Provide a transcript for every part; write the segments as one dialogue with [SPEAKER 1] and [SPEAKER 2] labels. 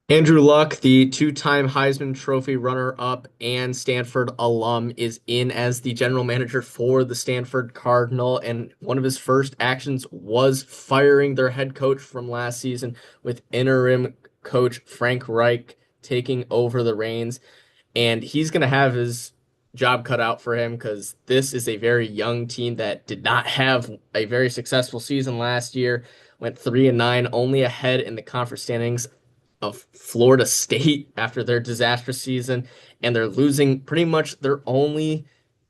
[SPEAKER 1] Andrew Luck, the two-time Heisman Trophy runner-up and Stanford alum, is in as the general manager for the Stanford Cardinal, and one of his first actions was firing their head coach from last season, with interim coach Frank Reich taking over the reins. And he's going to have his job cut out for him because this is a very young team that did not have a very successful season last year. Went 3-9, only ahead in the conference standings of Florida State after their disastrous season, and they're losing pretty much their only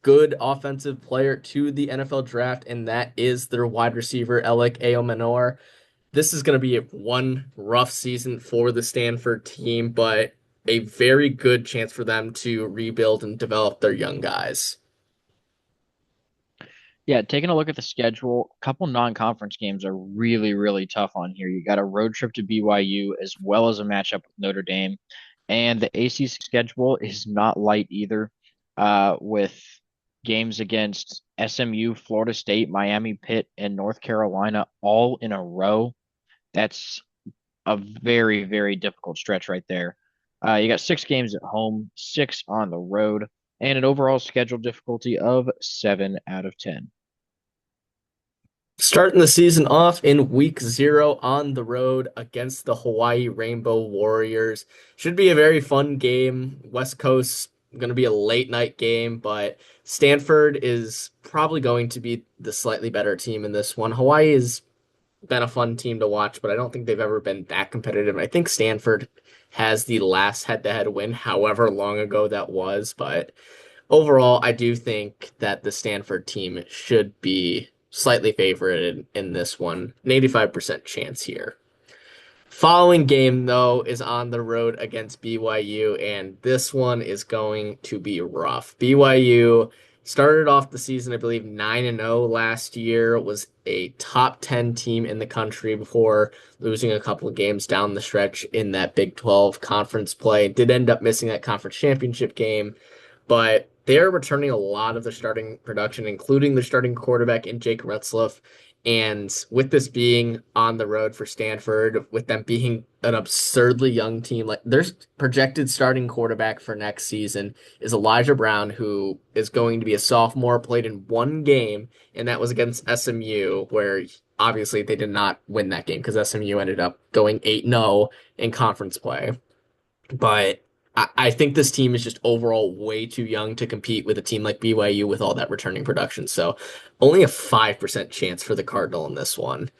[SPEAKER 1] good offensive player to the NFL draft, and that is their wide receiver, Alec Aomanor. This is going to be one rough season for the Stanford team, but a very good chance for them to rebuild and develop their young guys.
[SPEAKER 2] Yeah, taking a look at the schedule, a couple non-conference games are really, really tough on here. You got a road trip to BYU as well as a matchup with Notre Dame. And the ACC schedule is not light either, with games against SMU, Florida State, Miami, Pitt, and North Carolina all in a row. That's a very, very difficult stretch right there. You got 6 games at home, 6 on the road, and an overall schedule difficulty of 7 out of 10.
[SPEAKER 1] Starting the season off in week 0 on the road against the Hawaii Rainbow Warriors. Should be a very fun game. West Coast going to be a late night game, but Stanford is probably going to be the slightly better team in this one. Hawaii has been a fun team to watch, but I don't think they've ever been that competitive. I think Stanford has the last head-to-head win, however long ago that was, but overall, I do think that the Stanford team should be slightly favored in this one. An 85% chance here. Following game, though, is on the road against BYU, and this one is going to be rough. BYU started off the season, I believe, 9-0 last year, was a top 10 team in the country before losing a couple of games down the stretch in that Big 12 conference play. Did end up missing that conference championship game, but they're returning a lot of their starting production, including their starting quarterback in Jake Retzlaff. And with this being on the road for Stanford, with them being an absurdly young team, like their projected starting quarterback for next season is Elijah Brown, who is going to be a sophomore, played in one game, and that was against SMU, where obviously they did not win that game because SMU ended up going 8-0 in conference play. But I think this team is just overall way too young to compete with a team like BYU with all that returning production. So only a 5% chance for the Cardinal in this one.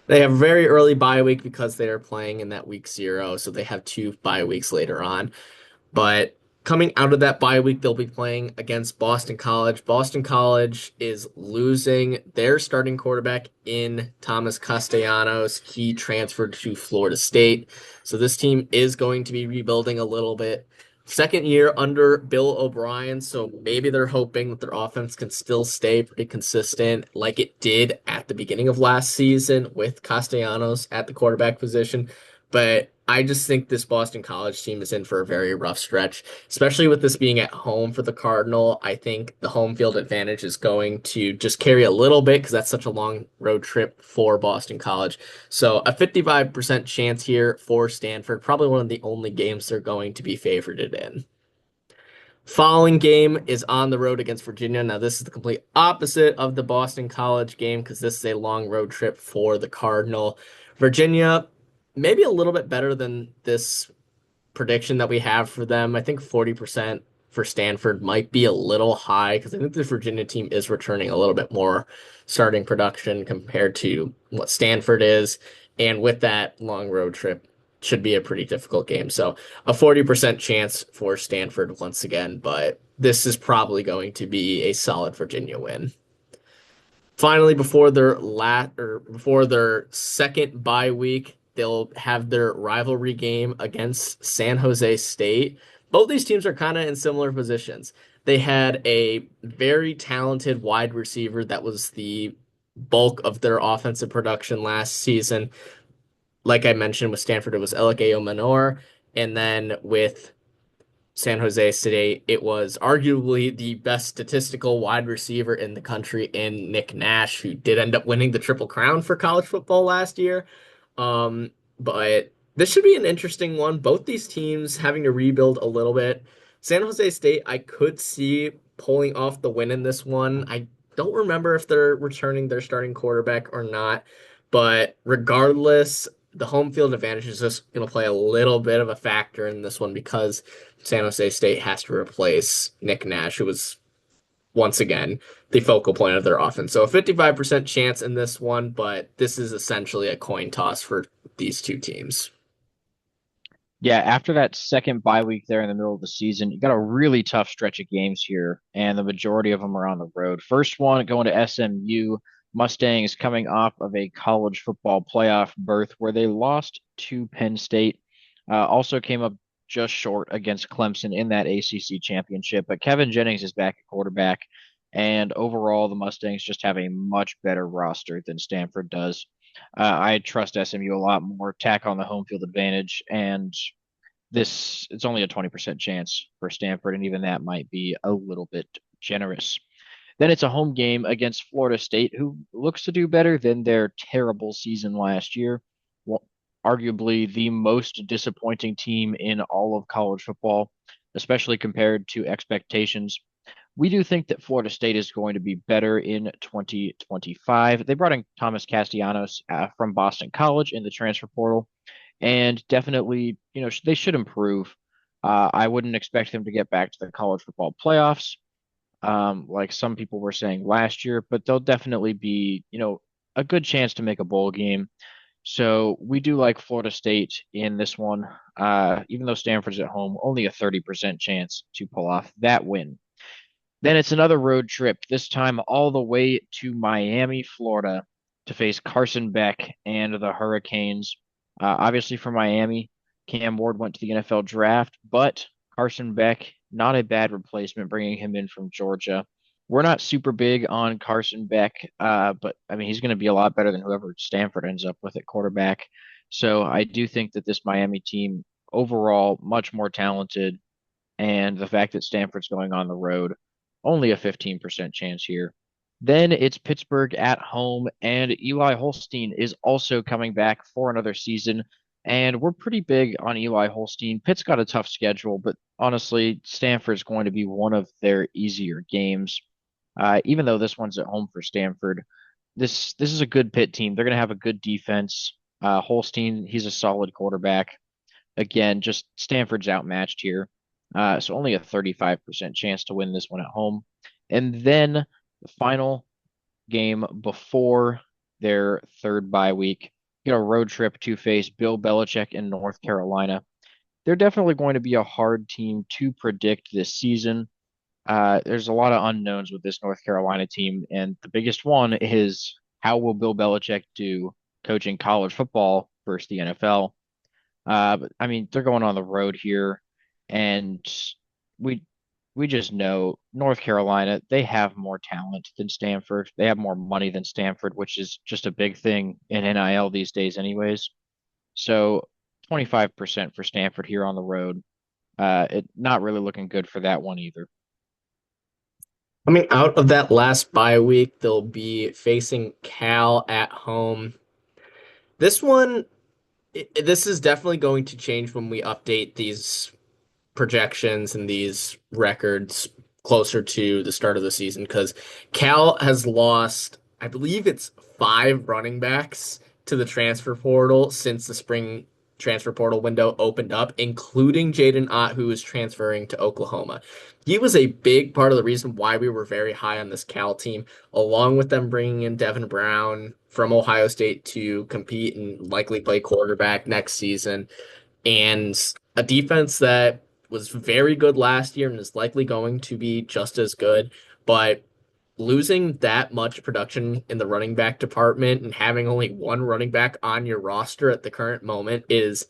[SPEAKER 1] They have a very early bye week because they are playing in that week 0, so they have two bye weeks later on. But coming out of that bye week, they'll be playing against Boston College. Boston College is losing their starting quarterback in Thomas Castellanos. He transferred to Florida State. So this team is going to be rebuilding a little bit. Second year under Bill O'Brien, so maybe they're hoping that their offense can still stay pretty consistent like it did at the beginning of last season with Castellanos at the quarterback position. But I just think this Boston College team is in for a very rough stretch, especially with this being at home for the Cardinal. I think the home field advantage is going to just carry a little bit because that's such a long road trip for Boston College. So a 55% chance here for Stanford, probably one of the only games they're going to be favorited in. Following game is on the road against Virginia. Now, this is the complete opposite of the Boston College game because this is a long road trip for the Cardinal. Virginia, maybe a little bit better than this prediction that we have for them. I think 40% for Stanford might be a little high because I think this Virginia team is returning a little bit more starting production compared to what Stanford is. And with that long road trip, should be a pretty difficult game. So a 40% chance for Stanford once again, but this is probably going to be a solid Virginia win. Finally, before their second bye week, they'll have their rivalry game against San Jose State. Both these teams are kind of in similar positions. They had a very talented wide receiver that was the bulk of their offensive production last season. Like I mentioned with Stanford, it was Elike Manor, and then with San Jose State, it was arguably the best statistical wide receiver in the country in Nick Nash, who did end up winning the Triple Crown for college football last year. But This should be an interesting one. Both these teams having to rebuild a little bit. San Jose State, I could see pulling off the win in this one. I don't remember if they're returning their starting quarterback or not, but regardless, the home field advantage is just going to play a little bit of a factor in this one because San Jose State has to replace Nick Nash, who was once again the focal point of their offense. So a 55% chance in this one, but this is essentially a coin toss for these two teams.
[SPEAKER 2] Yeah, after that second bye week there in the middle of the season, you got a really tough stretch of games here, and the majority of them are on the road. First one going to SMU. Mustangs coming off of a college football playoff berth where they lost to Penn State. Also came up just short against Clemson in that ACC championship, but Kevin Jennings is back at quarterback, and overall the Mustangs just have a much better roster than Stanford does. I trust SMU a lot more, tack on the home field advantage, and this it's only a 20% chance for Stanford, and even that might be a little bit generous. Then it's a home game against Florida State, who looks to do better than their terrible season last year. Well, arguably the most disappointing team in all of college football, especially compared to expectations. We do think that Florida State is going to be better in 2025. They brought in Thomas Castellanos from Boston College in the transfer portal, and definitely, they should improve. I wouldn't expect them to get back to the college football playoffs, like some people were saying last year, but they'll definitely be, a good chance to make a bowl game. So we do like Florida State in this one, even though Stanford's at home, only a 30% chance to pull off that win. Then it's another road trip, this time all the way to Miami, Florida, to face Carson Beck and the Hurricanes. Obviously, for Miami, Cam Ward went to the NFL draft, but Carson Beck, not a bad replacement, bringing him in from Georgia. We're not super big on Carson Beck, but I mean, he's going to be a lot better than whoever Stanford ends up with at quarterback. So I do think that this Miami team, overall, much more talented, and the fact that Stanford's going on the road, only a 15% chance here. Then it's Pittsburgh at home, and Eli Holstein is also coming back for another season. And we're pretty big on Eli Holstein. Pitt's got a tough schedule, but honestly, Stanford's going to be one of their easier games. Even though this one's at home for Stanford, this is a good Pitt team. They're going to have a good defense. Holstein, he's a solid quarterback. Again, just Stanford's outmatched here. So only a 35% chance to win this one at home. And then the final game before their third bye week, get a road trip to face Bill Belichick in North Carolina. They're definitely going to be a hard team to predict this season. There's a lot of unknowns with this North Carolina team, and the biggest one is how will Bill Belichick do coaching college football versus the NFL? But I mean, they're going on the road here, and we we just know North Carolina, they have more talent than Stanford. They have more money than Stanford, which is just a big thing in NIL these days, anyways. So 25% for Stanford here on the road. It not really looking good for that one either.
[SPEAKER 1] Coming out of that last bye week, they'll be facing Cal at home. This one, this is definitely going to change when we update these projections and these records closer to the start of the season because Cal has lost, I believe it's five running backs to the transfer portal since the spring transfer portal window opened up, including Jaden Ott, who is transferring to Oklahoma. He was a big part of the reason why we were very high on this Cal team, along with them bringing in Devin Brown from Ohio State to compete and likely play quarterback next season and a defense that was very good last year and is likely going to be just as good. But losing that much production in the running back department and having only one running back on your roster at the current moment is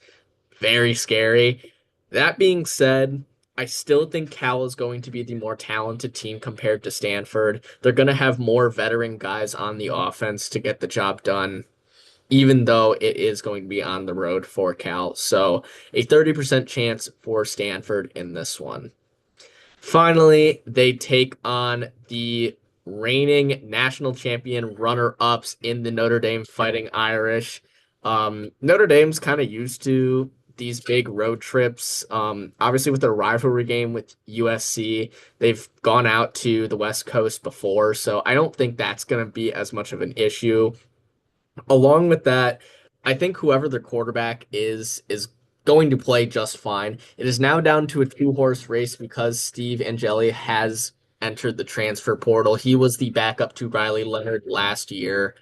[SPEAKER 1] very scary. That being said, I still think Cal is going to be the more talented team compared to Stanford. They're going to have more veteran guys on the offense to get the job done even though it is going to be on the road for Cal. So a 30% chance for Stanford in this one. Finally, they take on the reigning national champion runner-ups in the Notre Dame Fighting Irish. Notre Dame's kind of used to these big road trips. Obviously with their rivalry game with USC, they've gone out to the West Coast before, so I don't think that's going to be as much of an issue. Along with that, I think whoever their quarterback is going to play just fine. It is now down to a two-horse race because Steve Angeli has entered the transfer portal. He was the backup to Riley Leonard last year.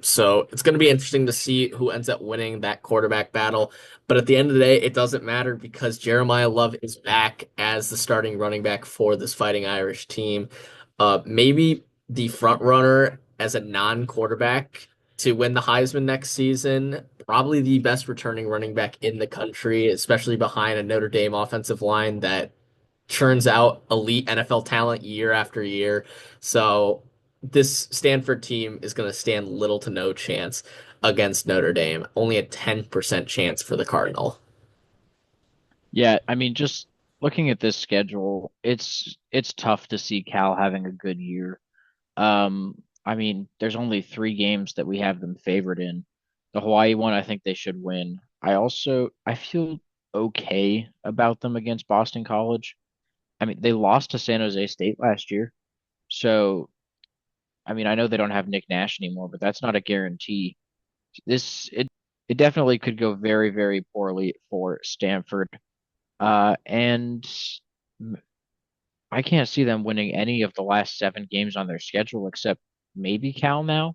[SPEAKER 1] So it's going to be interesting to see who ends up winning that quarterback battle. But at the end of the day, it doesn't matter because Jeremiah Love is back as the starting running back for this Fighting Irish team. Maybe the front runner as a non-quarterback to win the Heisman next season. Probably the best returning running back in the country, especially behind a Notre Dame offensive line that churns out elite NFL talent year after year. So this Stanford team is going to stand little to no chance against Notre Dame. Only a 10% chance for the Cardinal.
[SPEAKER 2] Yeah, I mean, just looking at this schedule, it's tough to see Cal having a good year. I mean, there's only three games that we have them favored in. The Hawaii one, I think they should win. I feel okay about them against Boston College. I mean, they lost to San Jose State last year. So, I mean, I know they don't have Nick Nash anymore, but that's not a guarantee. It definitely could go very, very poorly for Stanford. And I can't see them winning any of the last seven games on their schedule except maybe Cal now.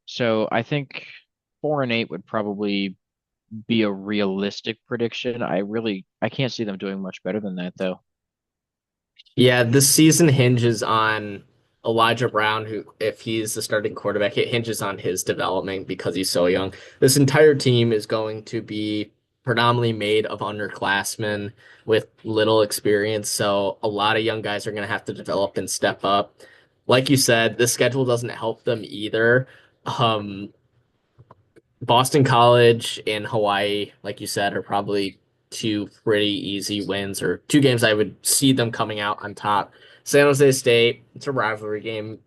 [SPEAKER 2] So I think 4-8 would probably be a realistic prediction. I can't see them doing much better than that though.
[SPEAKER 1] Yeah, this season hinges on Elijah Brown, who, if he's the starting quarterback, it hinges on his development because he's so young. This entire team is going to be predominantly made of underclassmen with little experience. So a lot of young guys are going to have to develop and step up. Like you said, the schedule doesn't help them either. Um, Boston College and Hawaii, like you said, are probably two pretty easy wins or two games I would see them coming out on top. San Jose State, it's a rivalry game.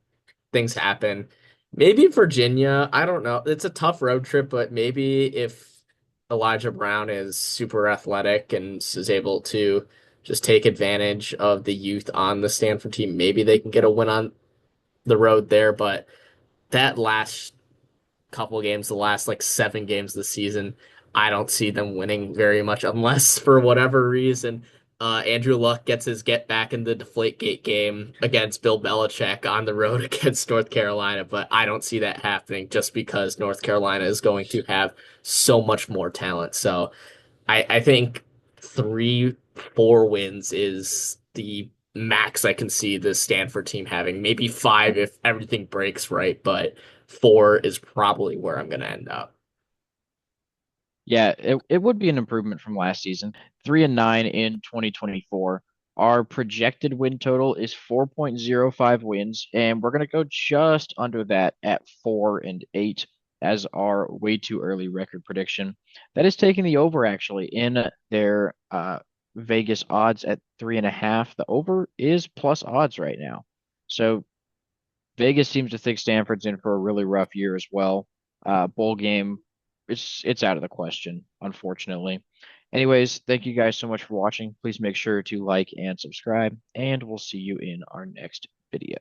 [SPEAKER 1] Things happen. Maybe Virginia, I don't know. It's a tough road trip, but maybe if Elijah Brown is super athletic and is able to just take advantage of the youth on the Stanford team, maybe they can get a win on the road there. But that last couple games, the last like 7 games this season, I don't see them winning very much unless for whatever reason Andrew Luck gets his get back in the Deflategate game against Bill Belichick on the road against North Carolina. But I don't see that happening just because North Carolina is going to have so much more talent. So I think 3, 4 wins is the max I can see the Stanford team having. Maybe 5 if everything breaks right, but 4 is probably where I'm going to end up.
[SPEAKER 2] Yeah, it would be an improvement from last season. 3-9 in 2024. Our projected win total is 4.05 wins, and we're gonna go just under that at 4-8 as our way too early record prediction. That is taking the over actually in their Vegas odds at 3.5. The over is plus odds right now. So Vegas seems to think Stanford's in for a really rough year as well. Bowl game, it's out of the question, unfortunately. Anyways, thank you guys so much for watching. Please make sure to like and subscribe, and we'll see you in our next video.